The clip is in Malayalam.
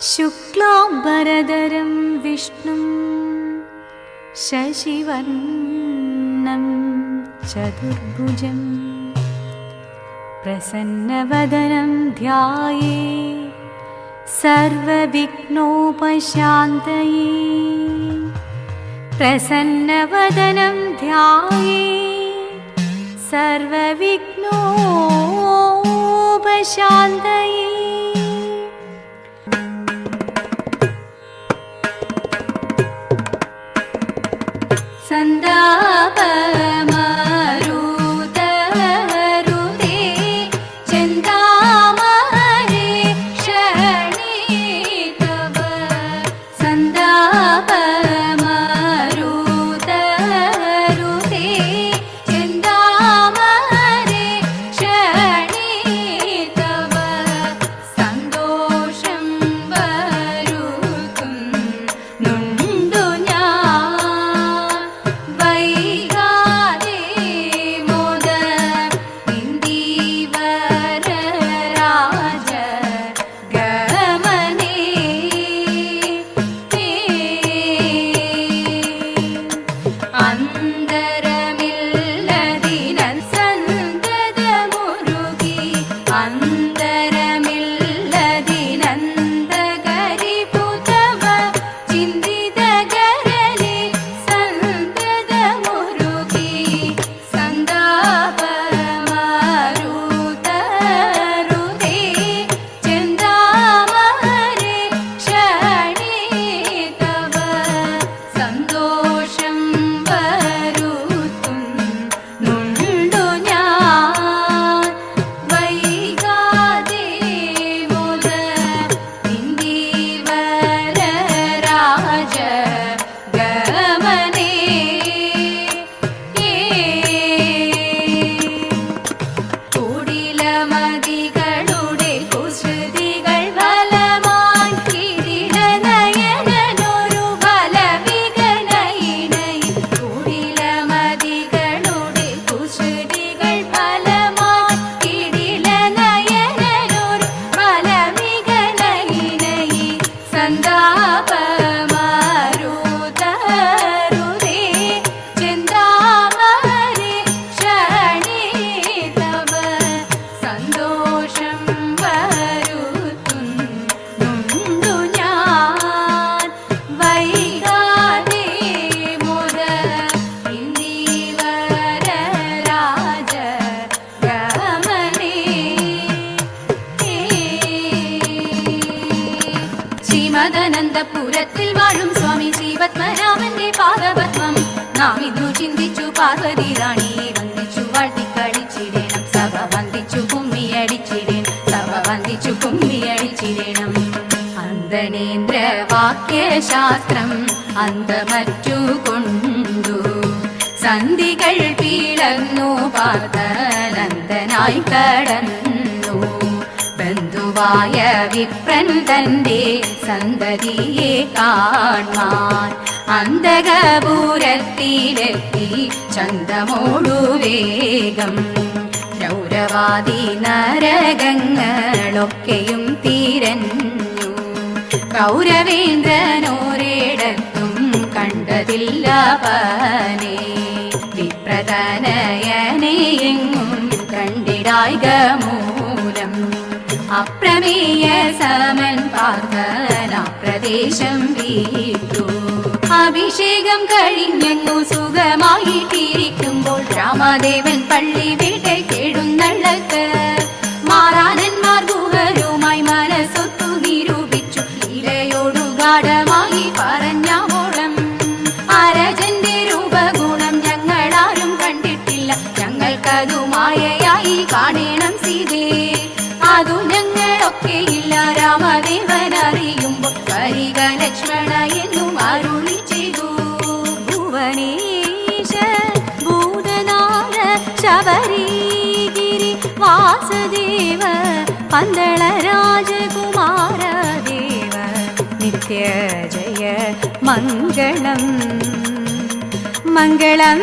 शुक्लाम्बरधरं विष्णुं शशिवर्णं चतुर्भुजं प्रसन्नवदनं ध्यायेत् सर्वविघ्नोपशान्तये। प्रसन्नवदनं ध्यायेत् सर्वविघ्नोपशान्तये। संदापमारुतरुते चिन्तामणि क्षणितव संदापमारुतरुते चिन्तामणि क्षणितव सन्तोषं वरुतुं नुण्डु മദനന്ദപുരത്തിൽ വാഴും സ്വാമി ശ്രീപത്മനാഭന്റെ പാദപത്മം നാം ഇന്നു ചിന്തിച്ചു. പാർവതി റാണിയെ വന്ദിച്ചു വാഴ്ത്തിക്കളിച്ചിടേണം, സഭ വന്ദിച്ചു കുമ്മിയടിച്ചിടേണം, സഭ വന്ദിച്ചു കുമ്മിയടിച്ചിടേണം. അന്തനേന്ദ്ര വാക്യശാസ്ത്രം അന്തമറ്റു കൊണ്ടു സന്ധികൾ പിളർന്നു പാർത്തനന്ദനായി കടന്നു. ബന്ധുവായ വിപ്രൻ തന്റെ സന്തതിയെ കാണാൻ അന്തകപുരത്തിലെത്തി ചന്തമോടു വേഗം. രൗരവാദി നരകങ്ങളൊക്കെയും തിരഞ്ഞു, കൗരവേന്ദ്രനോരിടത്തും കണ്ടതില്ല പനെ. വിപ്രതനയനെയെങ്ങും കണ്ടിടായിക മൂലം അപ്രമേയ സമൻ പാർത്തന പ്രദേശം വീട്ടു. അഭിഷേകം കഴിഞ്ഞങ്ങു സുഖമായിട്ടിരിക്കുമ്പോൾ രാമദേവൻ പള്ളി വീട്ടേക്കെഴുന്നള്ളത്ത്. മാറാനന്മാർ ഗുഹരുമായി മനസ്സൊത്തു നിരൂപിച്ചു, ഇരയോടു ഗാഠമായി പറഞ്ഞോളം. അരജന്റെ രൂപഗുണം ഞങ്ങളാരും കണ്ടിട്ടില്ല, ഞങ്ങൾക്കതു മായയായി കാണണം സീതേ. അതു ഞങ്ങളൊക്കെയില്ല രാമദേവൻ അറിയുമ്പോൾ വരിക ലക്ഷ്മണ എന്നും അരുളി ചെയ്തു. ഭുവനേശ ഭൂതനാഥ ശബരിഗിരി വാസുദേവ പന്തള രാജകുമാര ദേവ നിത്യ ജയ മംഗളം മംഗളം.